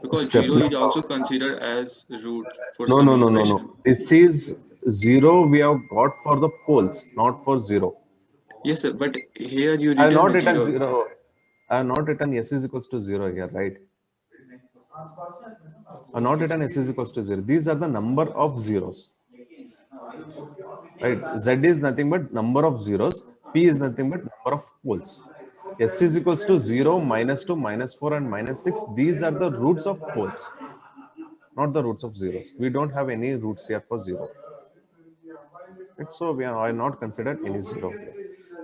Because Step 0 is number. also considered as root for No, some no, no, no, no. equation. This is 0 we have got for the poles, not for 0. Yes, sir, but here you I have not written written 0. 0. I have not written s is equals to 0 here, right? I have not written s is equals to 0. These are the number of zeros, right? Z is nothing but number of zeros. P is nothing but number of poles. S is equals to 0, minus 2, minus 4, and minus 6. These are the roots of poles, not the roots of zeros. We don't have any roots here for 0. Right? So we are not considered any 0 here.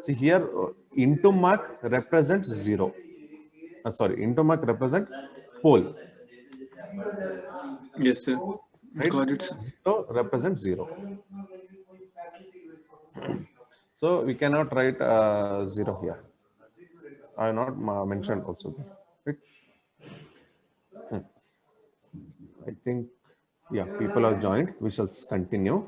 See here, into mark represents 0. Sorry, into mark represent pole, Yes, sir. right? Got it, sir. 0 represents 0. So we cannot write 0 here. I have not mentioned also. Right? I think, yeah, people are joined. We shall continue.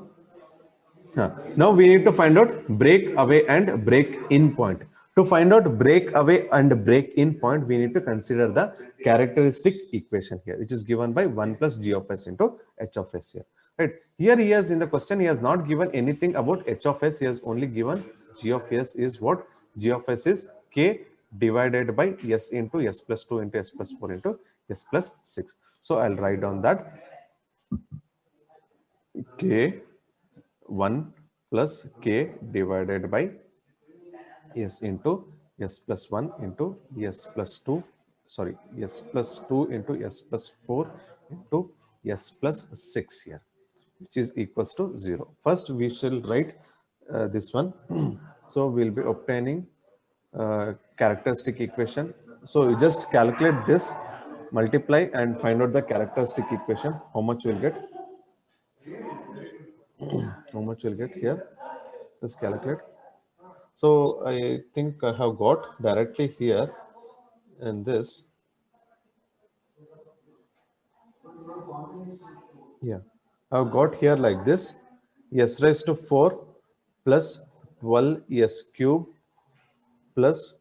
Now we need to find out break away and break in point. To find out break away and break in point, we need to consider the characteristic equation here, which is given by 1 plus g of s into h of s here. Right. Here he has in the question, he has not given anything about h of s. He has only given g of s is what? G of s is k divided by s into s plus 2 into s plus 4 into s plus 6. So I'll write down that k 1 plus k divided by s into s plus 1 into s plus 2, sorry, s plus 2 into s plus 4 into s plus 6 here, which is equals to 0. First we shall write this one. So we'll be obtaining characteristic equation. So you just calculate this, multiply and find out the characteristic equation. How much you'll get? How much you'll get here? Just calculate. So I think I have got directly here in this. Yeah, I've got here like this: s raised to 4 plus 12 s cube plus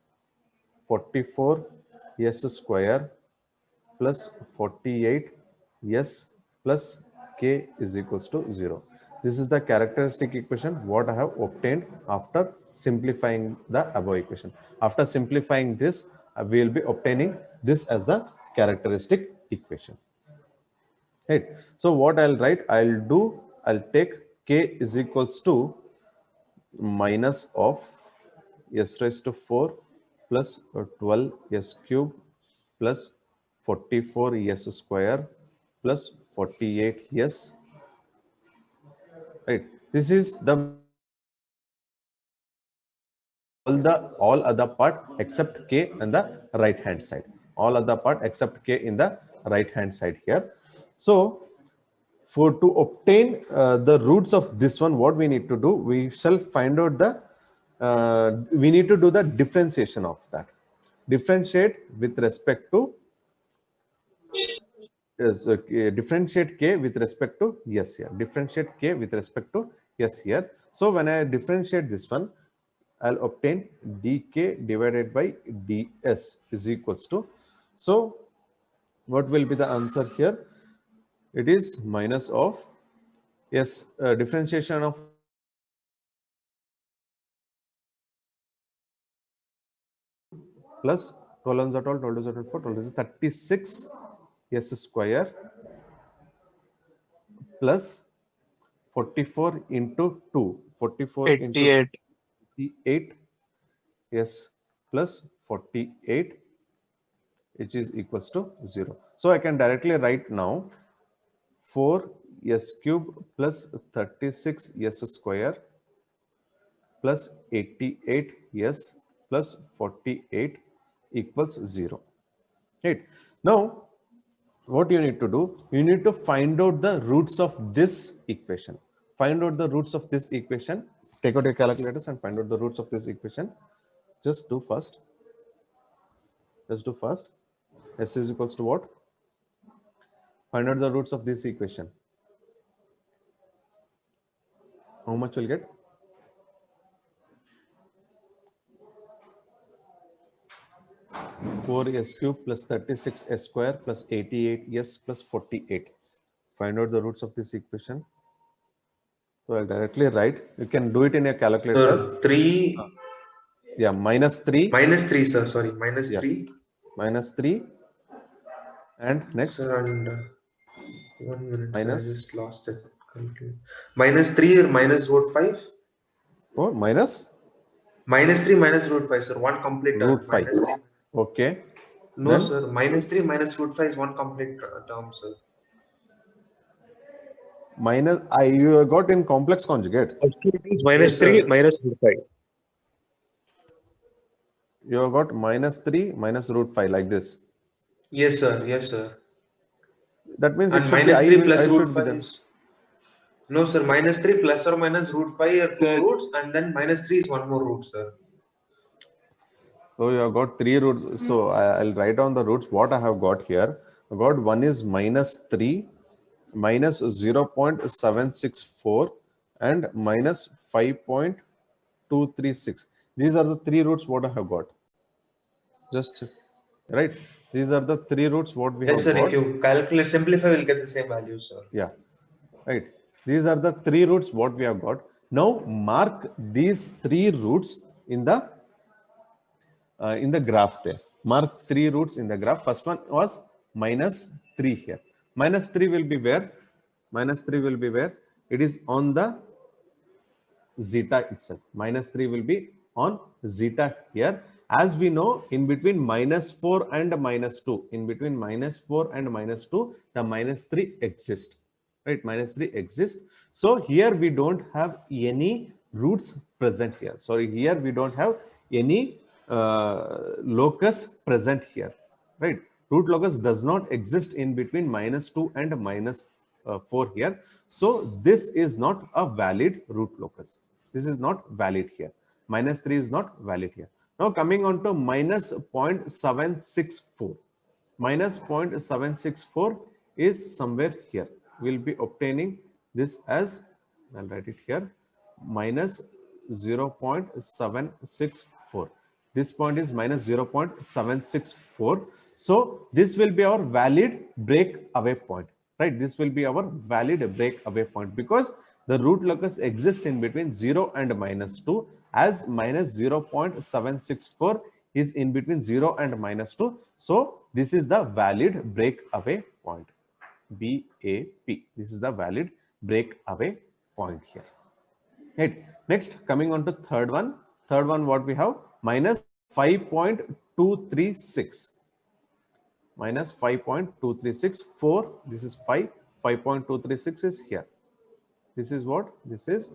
44 s square plus 48 s plus k is equals to 0. This is the characteristic equation what I have obtained after simplifying the above equation. After simplifying this, we will be obtaining this as the characteristic equation. Right. So what I'll write, I'll take k is equals to minus of s raised to 4 plus 12 s cube plus 44 s square plus 48 s, right? This is the all other part except k on the right hand side, all other part except k in the right hand side here. So for to obtain the roots of this one, what we need to do, we shall find out the we need to do the differentiation of that. Differentiate with respect to is differentiate k with respect to yes here. Differentiate k with respect to yes here. So when I differentiate this one, I'll obtain dk divided by ds is equals to. So what will be the answer here? It is minus of yes, differentiation of plus 12 ones are 12, 12 is 4, 12 is 36 s square plus 44 into 2, 44 into 88. 8 s plus 48, which is equals to 0. So I can directly write now 4 s cube plus 36 s square plus 88 s plus 48 equals 0. Right. Now what you need to do, you need to find out the roots of this equation. Find out the roots of this equation. Take out your calculators and find out the roots of this equation. Just do first. Let's do first. S is equals to what? Find out the roots of this equation. How much will get? 4s cube plus 36s square plus 88s plus 48. Find out the roots of this equation. So I'll directly write. You can do it in your calculators. Sir, 3 Yeah, minus 3. minus 3, sir. Sorry, minus Yeah. 3. Minus 3. And next. Sir, and 1 minute, Minus. sir. I just lost it. Minus 3 or minus root 5? Oh, minus? Minus 3 minus root 5, sir. One complete term. Root 5. Minus 3. Okay. No, Then, sir. Minus 3 minus root 5 is one complete term, sir. minus, you got in complex conjugate. Minus Yes, 3 sir. minus root 5. You have got minus 3 minus root 5 like this. Yes, sir. Yes, sir. That means it And should minus be 3 I plus root should be 5 there. is... No, sir. Minus 3 plus or minus root 5 are two Sir. roots, and then minus 3 is one more root, sir. So you have got 3 roots. So I'll write down the roots. What I have got here, I got one is minus 3, minus 0.764, and minus 5.236. These are the 3 roots what I have got. Just right. These are the 3 roots what we Yes, have sir. got. If you calculate, simplify, we'll get the same value, sir. Yeah, right. These are the 3 roots what we have got. Now mark these 3 roots in the graph there. Mark 3 roots in the graph. First one was minus 3 here. Minus 3 will be where? Minus 3 will be where? It is on the zeta itself. Minus 3 will be on zeta here. As we know, in between minus 4 and minus 2, in between minus 4 and minus 2, the minus 3 exists. Right? Minus 3 exists. So here we don't have any roots present here. Sorry, here we don't have any locus present here. Right? Root locus does not exist in between minus 2 and minus 4 here. So this is not a valid root locus. This is not valid here. Minus 3 is not valid here. Now coming on to minus 0.764. Minus 0.764 is somewhere here. We'll be obtaining this as, I'll write it here, minus 0.764. This point is minus 0.764. So this will be our valid breakaway point, right? This will be our valid breakaway point because the root locus exists in between 0 and minus 2, as minus 0.764 is in between 0 and minus 2. So this is the valid breakaway point, BAP. This is the valid breakaway point here. Right. Next, coming on to third one. Third one, what we have? Minus 5.236. Minus 5.236. 4. This is 5. 5.236 is here. This is what? This is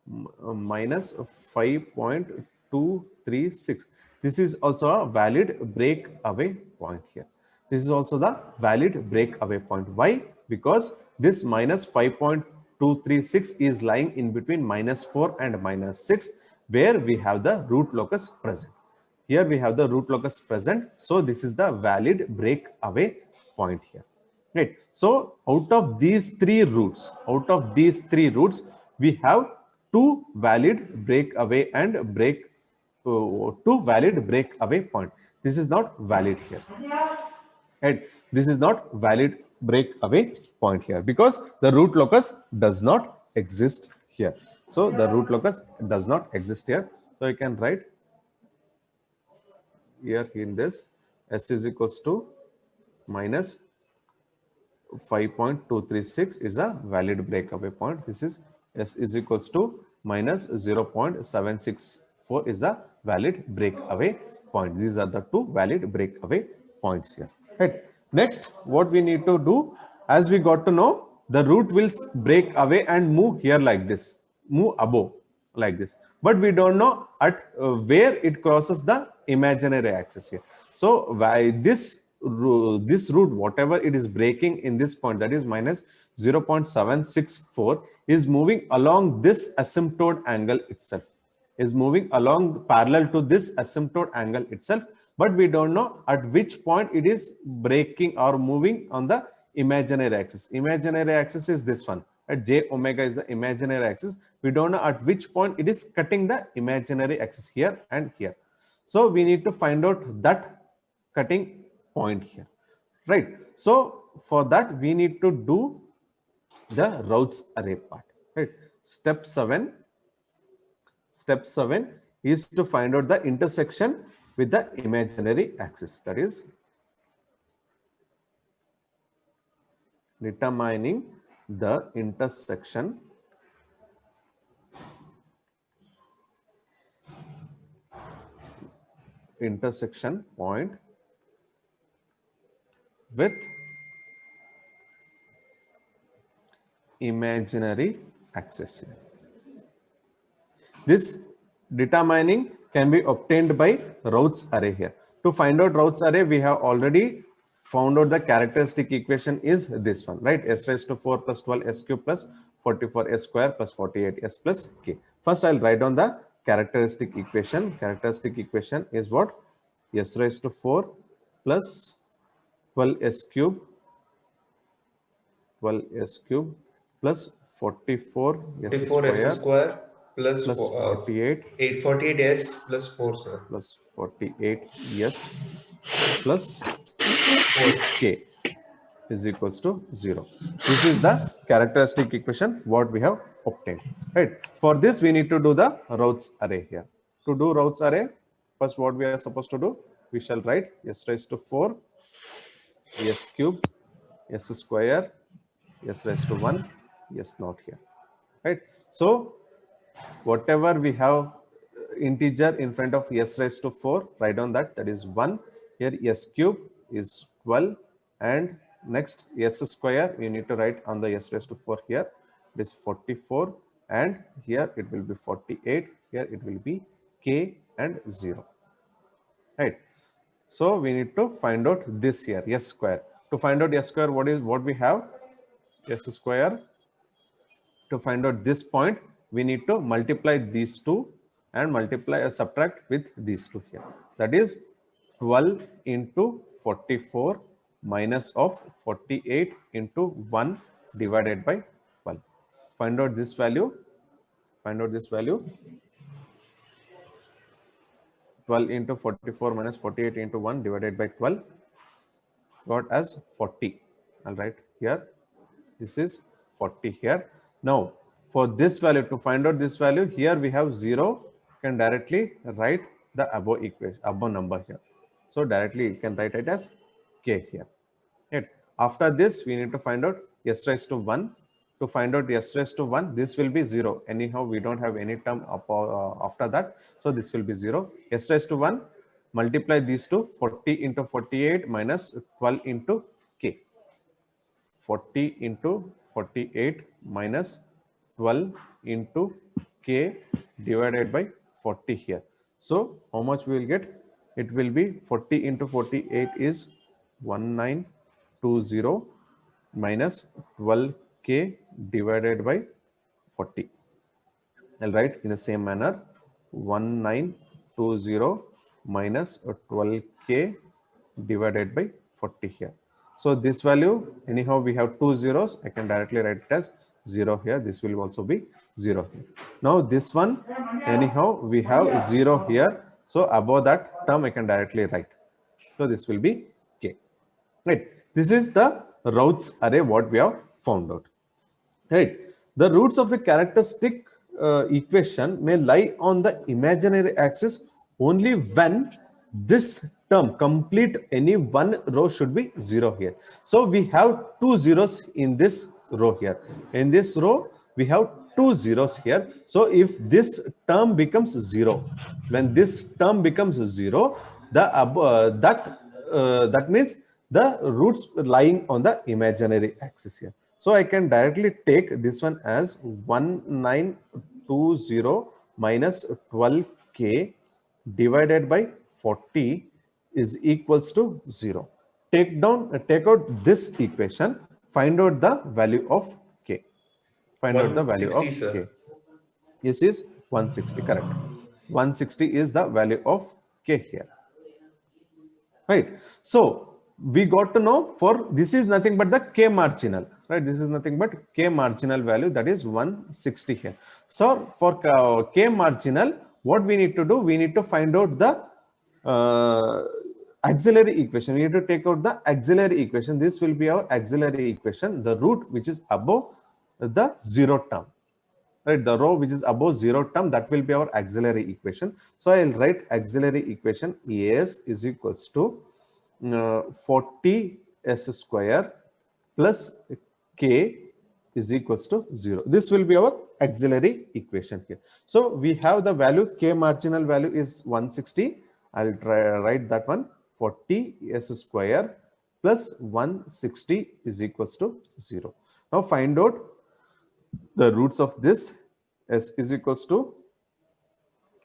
minus 5.236. This is also a valid breakaway point here. This is also the valid breakaway point. Why? Because this minus 5.236 is lying in between minus 4 and minus 6, where we have the root locus present. Here we have the root locus present. So this is the valid breakaway point here. Right. So out of these 3 roots, we have 2 valid breakaway and two valid breakaway point. This is not valid here. And this is not valid breakaway point here because the root locus does not exist here. So the root locus does not exist here. So you can write here in this S is equals to minus 5.236 is a valid breakaway point. This is S is equals to minus 0.764 is the valid breakaway point. These are the 2 valid breakaway points here. Right. Next, what we need to do, as we got to know, the root will break away and move here like this, move above like this. But we don't know at where it crosses the imaginary axis here. So by this root, whatever it is breaking in this point, that is minus 0.764, is moving along this asymptote angle itself, is moving along parallel to this asymptote angle itself, but we don't know at which point it is breaking or moving on the imaginary axis. Imaginary axis is this one, at j omega is the imaginary axis. We don't know at which point it is cutting the imaginary axis here and here. So we need to find out that cutting point here, right? So for that we need to do the routes array part, right? Step 7 is to find out the intersection with the imaginary axis, that is determining the intersection point with imaginary axis. This determining can be obtained by routes array here. To find out routes array, we have already found out the characteristic equation is this one, right? S raised to 4 plus 12 s cube plus 44 s square plus 48 s plus k. First, I'll write down the characteristic equation. Characteristic equation is what? S raised to 4 plus 12 s cube plus 44 s 44 s square square plus, plus 48 848 s plus 4, sir. plus 48 s plus 4. k is equals to 0. This is the characteristic equation what we have obtained, right? For this we need to do the routes array here. To do routes array, first what we are supposed to do, we shall write s raised to 4 s cube s square s raised to 1 s naught here, right? So whatever we have integer in front of s raised to 4, write down that is 1. Here s cube is 12, and next s square we need to write on the s raised to 4 here, it is 44, and here it will be 48, here it will be k and 0, right? So we need to find out this here, s square. To find out s square, what we have? S square. To find out this point, we need to multiply these two and multiply or subtract with these two here. That is 12 into 44 minus of 48 into 1 divided by 12. Find out this value. 12 into 44 minus 48 into 1 divided by 12 got as 40. I'll write here. This is 40 here. Now, for this value, to find out this value, here we have 0. You can directly write the above equation, above number here. So directly you can write it as k here. Right. After this, we need to find out s raised to 1. To find out s raised to 1, this will be 0. Anyhow, we don't have any term after that. So this will be 0. S raised to 1, multiply these two, 40 into 48 minus 12 into k. 40 into 48 minus 12 into k divided by 40 here. So how much we will get? It will be 40 into 48 is 1920 minus 12k divided by 40. I'll write in the same manner 1920 minus 12k divided by 40 here. So this value, anyhow we have two zeros, I can directly write it as 0 here. This will also be 0 here. Now this one, anyhow we have 0 here. So above that term I can directly write. So this will be k. Right. This is the routes array what we have found out. Right. The roots of the characteristic equation may lie on the imaginary axis only when this term complete any one row should be 0 here. So we have two zeros in this row here. In this row we have two zeros here. So if this term becomes 0, when this term becomes 0, that means the roots lying on the imaginary axis here. So I can directly take this one as 1920 minus 12k divided by 40 is equals to 0. Take out this equation, find out the value of k. Find out the value of k. This is 160, correct. 160 is the value of k here. Right. So we got to know for this is nothing but the k marginal, right? This is nothing but k marginal value, that is 160 here. So for k marginal, what we need to do, we need to find out the auxiliary equation. We need to take out the auxiliary equation. This will be our auxiliary equation, the root which is above the zero term. Right, the row which is above zero term, that will be our auxiliary equation. So I'll write auxiliary equation as is equals to 40 s square plus k is equals to 0. This will be our auxiliary equation here. So we have the value k marginal value is 160. I'll write that one, 40 s square plus 160 is equals to 0. Now find out the roots of this. S is equals to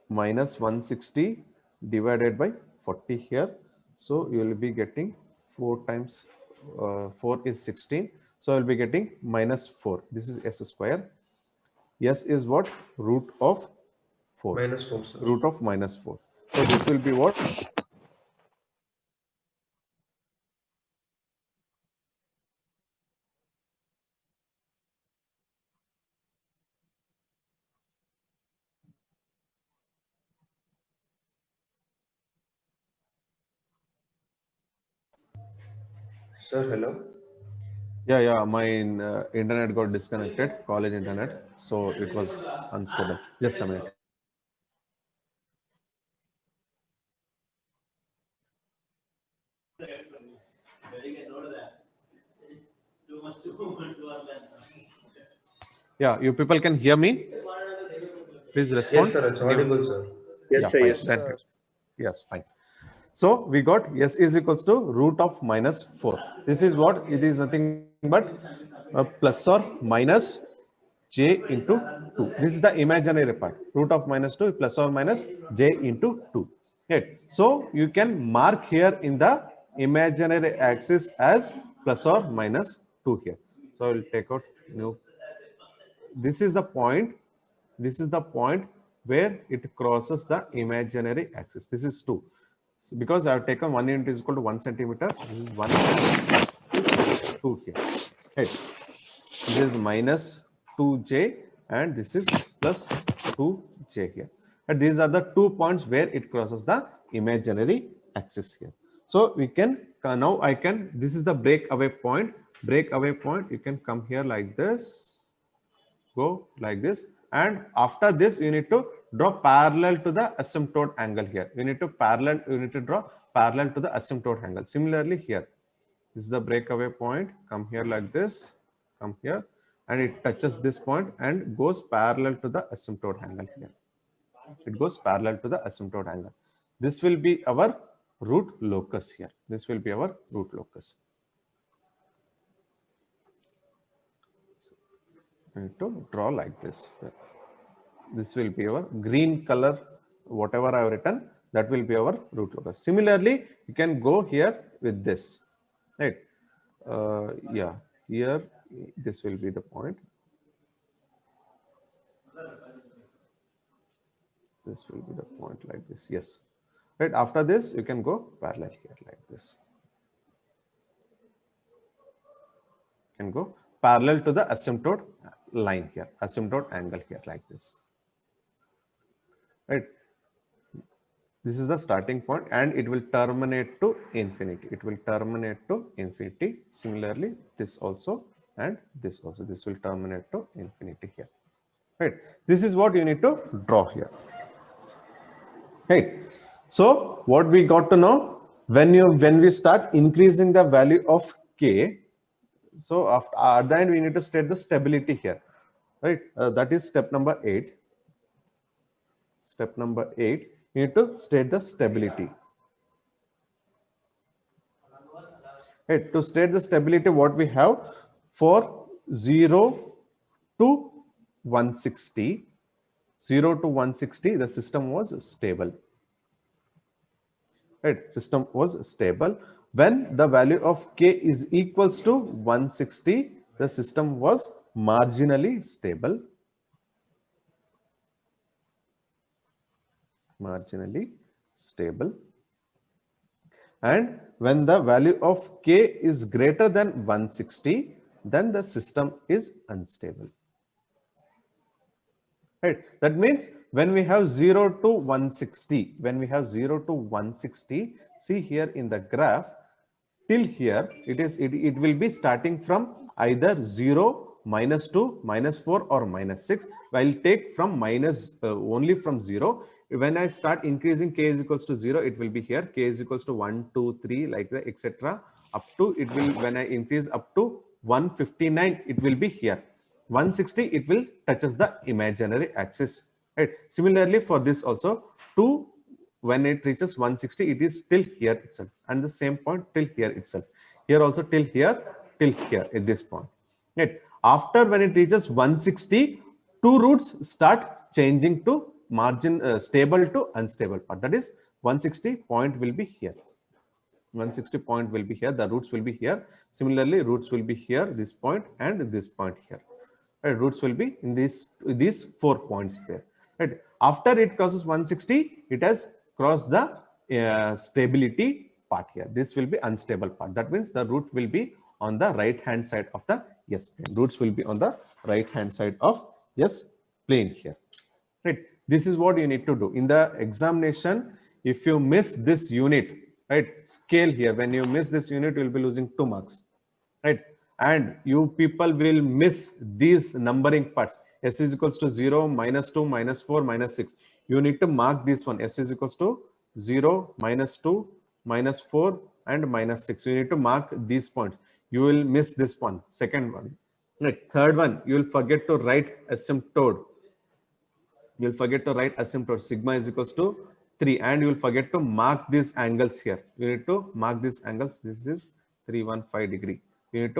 minus 160 divided by 40 here. So you will be getting 4 times 4 is 16. So I will be getting minus 4. This is s square. S is what? Root of 4. Minus 4, sir. Root of minus 4. So this will be what? Sir, hello. Yeah. My internet got disconnected, college internet. So it was unstable. Just a minute. Yeah, you people can hear me? Please respond. Yes, sir. It's audible, sir. Yeah, fine. Then, yes, fine. So we got s is equals to root of minus 4. This is what? It is nothing but plus or minus j into 2. This is the imaginary part. Root of minus 2 plus or minus j into 2. Okay. So you can mark here in the imaginary axis as plus or minus 2 here. So I will take out new. This is the point. This is the point where it crosses the imaginary axis. This is 2. So because I have taken 1 unit is equal to 1 centimeter. This is 1, 2 here. Right. This is minus 2j and this is plus 2j here. And these are the 2 points where it crosses the imaginary axis here. So we can now this is the breakaway point. Breakaway point, you can come here like this, go like this, and after this you need to draw parallel to the asymptote angle here. You need to draw parallel to the asymptote angle. Similarly here, this is the breakaway point. Come here like this, come here, and it touches this point and goes parallel to the asymptote angle here. It goes parallel to the asymptote angle. This will be our root locus here. This will be our root locus. I need to draw like this. This will be our green color, whatever I have written, that will be our root locus. Similarly, you can go here with this, right? Yeah, here, this will be the point. This will be the point like this, yes. Right, after this, you can go parallel here like this. You can go parallel to the asymptote line here, asymptote angle here like this. Right. This is the starting point and it will terminate to infinity. It will terminate to infinity. Similarly, this also and this also. This will terminate to infinity here. Right. This is what you need to draw here. Right. So what we got to know, when we start increasing the value of k, so after at the end we need to state the stability here, right? That is step number 8. Step number 8, you need to state the stability. Right, to state the stability, what we have for 0 to 160, 0 to 160, the system was stable. Right, system was stable. When the value of k is equals to 160, the system was marginally stable. Marginally stable. And when the value of k is greater than 160, then the system is unstable. Right. That means When we have 0 to 160, when we have 0 to 160, see here in the graph, till here it will be starting from either 0, -2, -4 or -6. I'll take from minus only from 0. When I start increasing k is equals to 0, it will be here. K is equals to 1, 2, 3, like that, etc. Up to it will, when I increase up to 159, it will be here. 160, it will touches the imaginary axis. Right. Similarly, for this also, 2, when it reaches 160, it is still here itself, and the same point till here itself. Here also till here at this point. Right. After when it reaches 160, two roots start changing to margin stable to unstable part. That is 160 point will be here. 160 point will be here. The roots will be here. Similarly, roots will be here, this point and this point here. Right. Roots will be in these 4 points there. Right. After it crosses 160, it has crossed the stability part here. This will be unstable part. That means the root will be on the right hand side of the S plane. Roots will be on the right hand side of S plane here. Right. This is what you need to do in the examination. If you miss this unit, right, scale here, when you miss this unit, you will be losing 2 marks. Right. And you people will miss these numbering parts. S is equals to 0, -2, -4, -6. You need to mark this one. S is equals to 0, -2, -4 and -6. You need to mark these points. You will miss this one. Second one. Right. Third one, you will forget to write asymptote. You will forget to write asymptote. Sigma is equals to 3, and you will forget to mark these angles here. You need to mark these angles. This is 315 degree. You need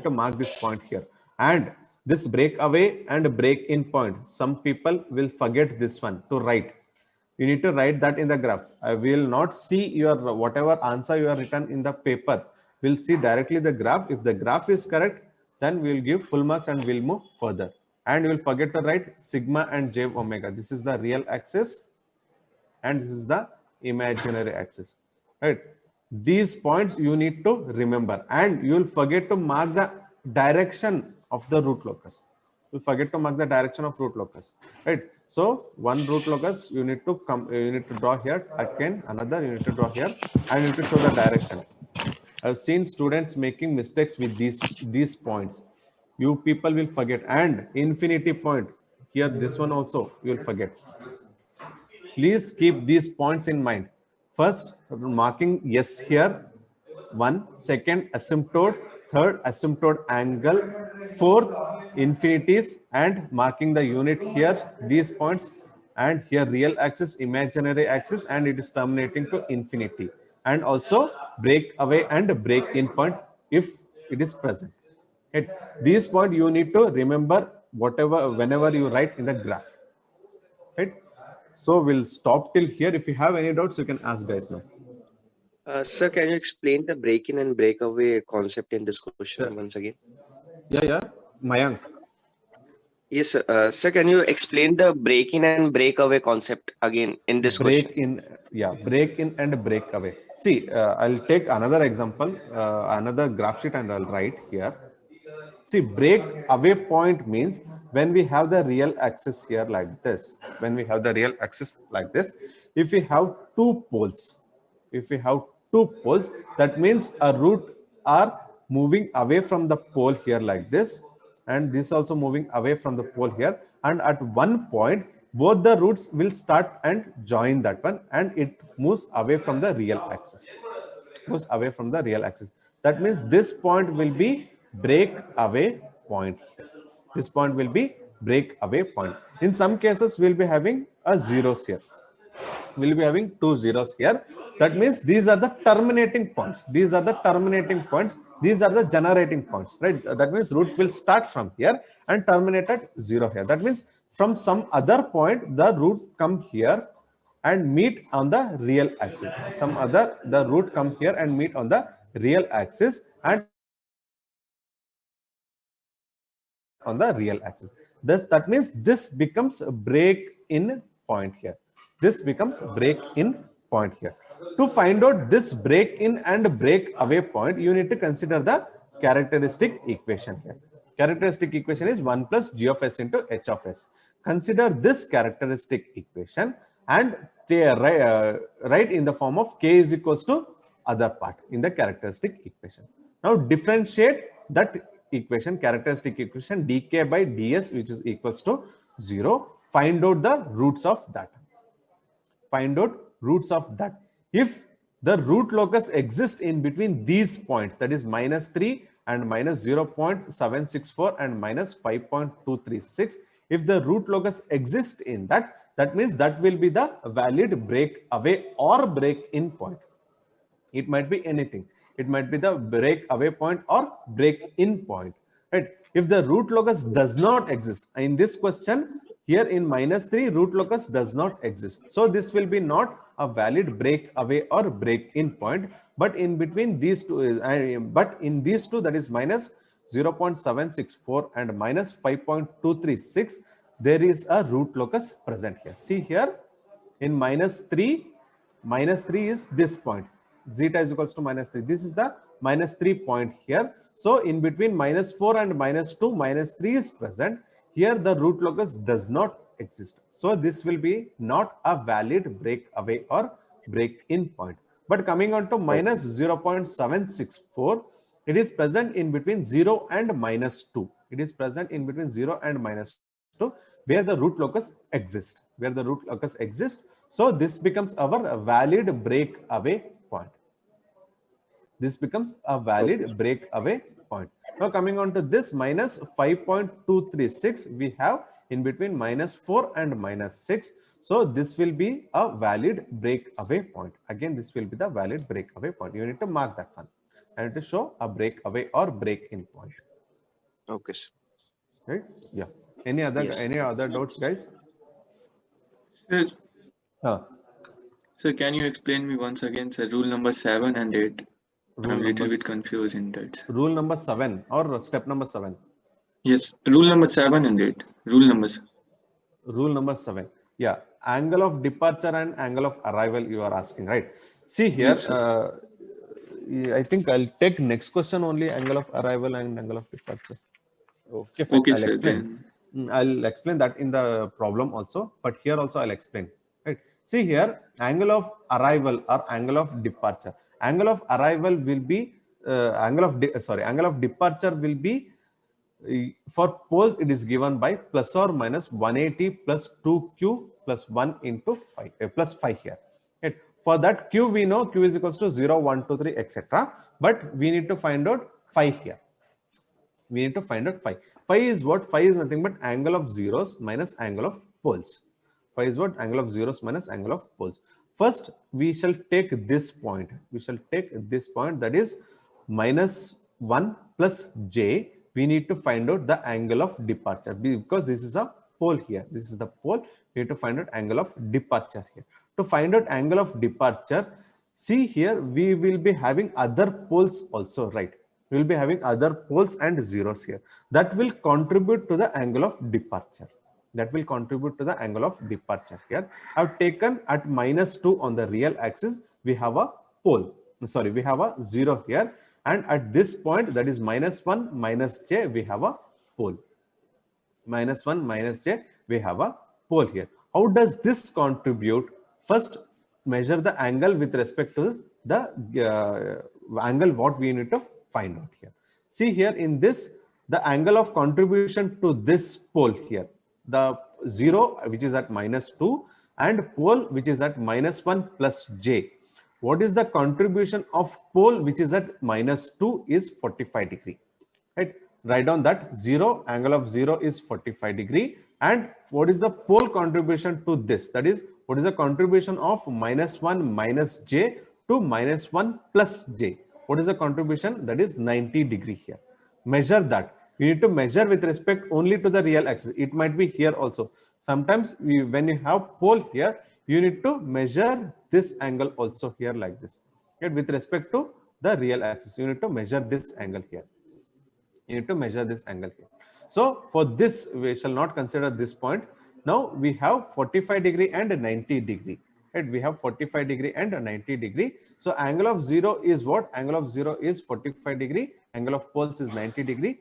to mark this point here. And this breakaway and break in point, some people will forget this one to write. You need to write that in the graph. I will not see your whatever answer you have written in the paper. We'll see directly the graph. If the graph is correct, then we'll give full marks and we'll move further. And you will forget to write sigma and j omega. This is the real axis and this is the imaginary axis. Right. These points you need to remember, and you will forget to mark the direction of the root locus. You forget to mark the direction of root locus. Right. So one root locus you need to come. You need to draw here. Again another you need to draw here, and you need to show the direction. I've seen students making mistakes with these points. You people will forget, and infinity point here. This one also you will forget. Please keep these points in mind. First, marking yes here, 1, second asymptote, third asymptote angle, fourth infinities, and marking the unit here, these points, and here real axis, imaginary axis, and it is terminating to infinity. And also break away and break in point if it is present. At this point, you need to remember whenever you write in the graph. Right. So we'll stop till here. If you have any doubts, you can ask guys now. Sir, can you explain the break-in and breakaway concept in this question once again? Yeah. Mayank. Yes, sir. Sir, can you explain the break-in and breakaway concept again in this question? Break in and break away. See, I'll take another example, another graph sheet, and I'll write here. See, break away point means when we have the real axis here like this, when we have the real axis like this, if we have two poles, that means a root are moving away from the pole here like this, and this also moving away from the pole here, and at one point both the roots will start and join that one, and it moves away from the real axis. That means this point will be break away point. This point will be break away point. In some cases, we'll be having a zeros here. We'll be having 2 zeros here. That means these are the terminating points. These are the generating points, right? That means root will start from here and terminate at 0 here. That means from some other point, the root come here and meet on the real axis. The root come here and meet on the real axis and on the real axis. That means this becomes a break in point here. To find out this break in and break away point, you need to consider the characteristic equation here. Characteristic equation is 1 plus g of s into h of s. consider this characteristic equation and write in the form of k is equals to other part in the characteristic equation. Now differentiate that equation, characteristic equation, dk by ds, which is equals to 0. Find out the roots of that. Find out roots of that. If the root locus exists in between these points, that is -3 and -0.764 and -5.236, if the root locus exists in that, that means that will be the valid break away or break in point. It might be anything. It might be the break away point or break in point, right? If the root locus does not exist in this question, here in -3, root locus does not exist. So this will be not a valid break away or break in point. But in between these two, but in these two, that is -0.764 and -5.236, there is a root locus present here. See here, in -3 is this point. Zeta is equals to -3. This is the -3 point here. So in between -4 and -2, -3 is present. Here the root locus does not exist. So this will be not a valid break away or break in point. But coming on to -0.764, it is present in between 0 and -2. It is present in between 0 and -2, where the root locus exists. Where the root locus exists. So this becomes our valid break away point. This becomes a valid break away point. Now coming on to this -5.236, we have in between -4 and -6. So this will be a valid break away point. Again, this will be the valid break away point. You need to mark that one. I need to show a break away or break in point. Okay, sir. Right? Yeah. Any other doubts, guys? Sir, Huh. sir, can you explain me once again, sir, rule number 7 and 8? I'm a little bit Rule confused in that. number 7 or step number 7? Yes, rule number 7 and 8. Rule numbers. Rule number 7. Yeah, angle of departure and angle of arrival you are asking, right? See here, Yes, sir. I think I'll take next question only, angle of arrival and angle of departure. Okay, fine. Okay, I'll sir. explain. Then I'll explain that in the problem also, but here also I'll explain. Right? See here, angle of arrival or angle of departure. Angle of arrival will be angle of departure will be for poles. It is given by plus or minus 180 plus 2q plus 1 into 5 plus 5 here. Right? For that q we know q is equals to 0, 1, 2, 3, etc. But we need to find out 5 here. We need to find out phi. Phi is what? Phi is nothing but angle of zeros minus angle of poles. Phi is what? Angle of zeros minus angle of poles. First, we shall take this point. We shall take this point, that is -1 plus j. We need to find out the angle of departure because this is a pole here. This is the pole. We need to find out angle of departure here. To find out angle of departure, see here, we will be having other poles also, right? We will be having other poles and zeros here. That will contribute to the angle of departure. That will contribute to the angle of departure here. I have taken at -2 on the real axis. We have a pole. Sorry, we have a 0 here. And at this point, that is -1 minus j, we have a pole. -1 minus j, we have a pole here. How does this contribute? First, measure the angle with respect to the angle what we need to find out here. See here in this, the angle of contribution to this pole here, the 0 which is at -2 and pole which is at -1 plus j. What is the contribution of pole which is at -2 is 45 degree. Right? Write down that 0, angle of 0 is 45 degree. And what is the pole contribution to this? That is, what is the contribution of -1 minus j to -1 plus j? What is the contribution? That is 90 degree here. Measure that. You need to measure with respect only to the real axis. It might be here also. Sometimes when you have pole here, you need to measure this angle also here like this. Okay? With respect to the real axis, you need to measure this angle here. You need to measure this angle here. So for this, we shall not consider this point. Now we have 45 degree and 90 degree. Right? We have 45 degree and 90 degree. So angle of 0 is what? Angle of 0 is 45 degree. Angle of poles is 90 degree.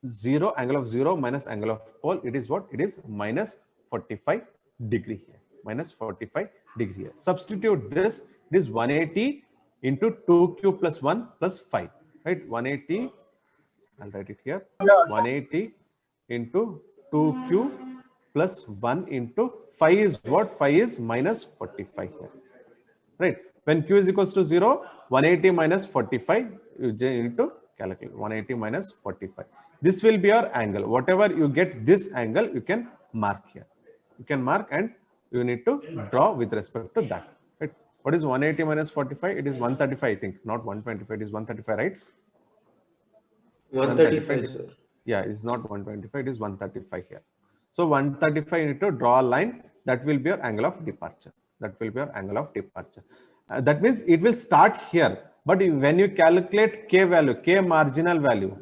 0, angle of 0 minus angle of pole, it is what? It is 45 degree here, minus 45 degree here. Substitute this, it is 180 into 2q plus 1 plus 5, right? 180, I'll write it here, 180 into 2q plus 1 into 5 is what? 5 is minus 45 here, right? When q is equals to 0, 180 minus 45, you need to calculate 180 minus 45. This will be your angle. Whatever you get this angle, you can mark here. You can mark and you need to draw with respect to that. Right? What is 180 minus 45? It is 135, I think, not 125. It is 135, right? 135, sir. Yeah, it's not 125. It is 135 here. So 135, you need to draw a line. That will be your angle of departure. That will be your angle of departure. That means it will start here. But when you calculate k value, k marginal value,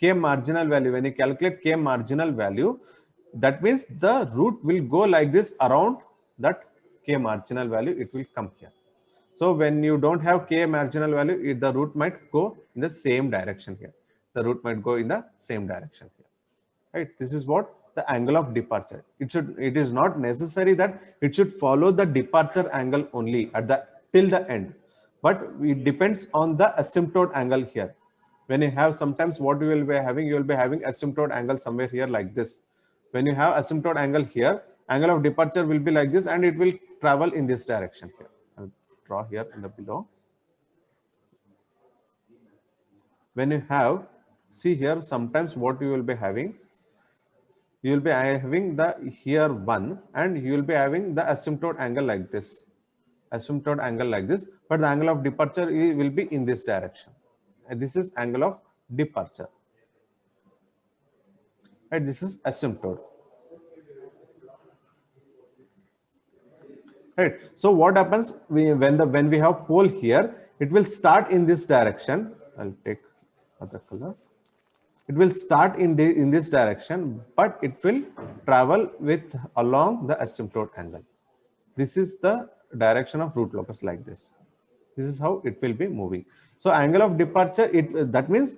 when you calculate k marginal value, that means the route will go like this around that k marginal value. It will come here. So when you don't have k marginal value, the route might go in the same direction here. The route might go in the same direction here. Right? This is what the angle of departure. It is not necessary that it should follow the departure angle only at the till the end, but it depends on the asymptote angle here. When you have, sometimes what you will be having, asymptote angle somewhere here like this. When you have asymptote angle here, angle of departure will be like this, and it will travel in this direction here. I'll draw here in the below. When you have, see here, sometimes what you will be having, you will be having the here 1, and you will be having the asymptote angle like this. Asymptote angle like this, but the angle of departure will be in this direction. And this is angle of departure. And this is asymptote. Right. So what happens when we have pole here, it will start in this direction. I'll take other color. It will start in this direction, but it will travel with along the asymptote angle. This is the direction of root locus like this. This is how it will be moving. So angle of departure, that means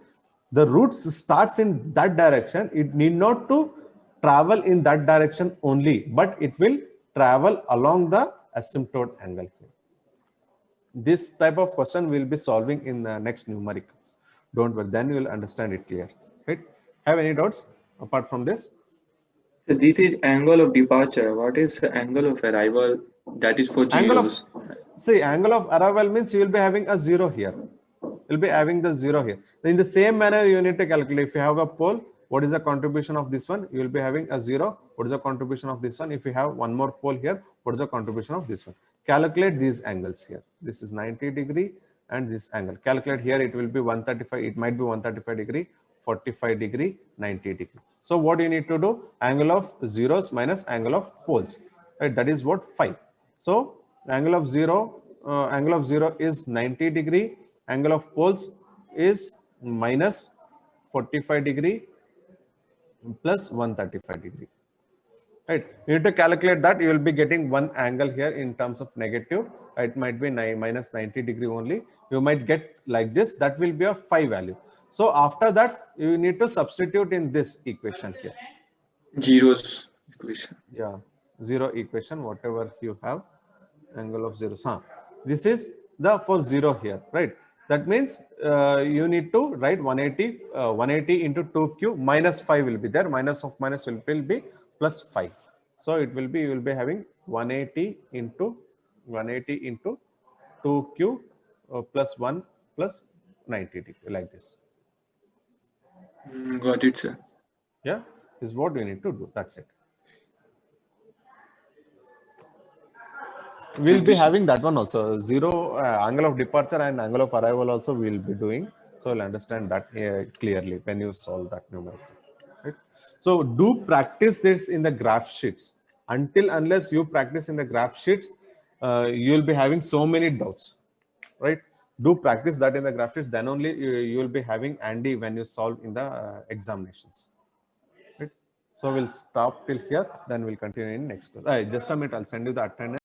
the route starts in that direction. It need not to travel in that direction only, but it will travel along the asymptote angle here. This type of question we'll be solving in the next numericals. Don't worry, then you will understand it clear. Right? Have any doubts apart from this? So this is angle of departure. What is the angle of arrival? That is for zeros. Angle of arrival means you will be having a 0 here. You'll be having the 0 here. In the same manner, you need to calculate. If you have a pole, what is the contribution of this one? You will be having a 0. What is the contribution of this one? If you have one more pole here, what is the contribution of this one? Calculate these angles here. This is 90 degree and this angle. Calculate here, it will be 135. It might be 135 degree, 45 degree, 90 degree. So what you need to do? Angle of zeros minus angle of poles. Right? That is what 5. So angle of zero is 90 degree. Angle of poles is minus 45 degree plus 135 degree. Right? You need to calculate that. You will be getting one angle here in terms of negative. It might be minus 90 degree only. You might get like this. That will be a 5 value. So after that, you need to substitute in this equation here. Zeros equation. Yeah, 0 equation, whatever you have, angle of zeros. This is the for 0 here, right? That means you need to write 180 into 2q minus 5 will be there. Minus of minus will be plus 5. So it will be, you will be having 180 into 2q plus 1 plus 90 degree like this. Got it, sir. Yeah, is what you need to do. That's it. We'll be having that one also. 0 angle of departure and angle of arrival also we'll be doing. So you'll understand that clearly when you solve that numerical. Right? So do practice this in the graph sheets. Unless you practice in the graph sheets, you'll be having so many doubts. Right? Do practice that in the graph sheets. Then only you will be having Andy when you solve in the examinations. Right? So we'll stop till here. Then we'll continue in next class. Just a minute. I'll send you the attendance.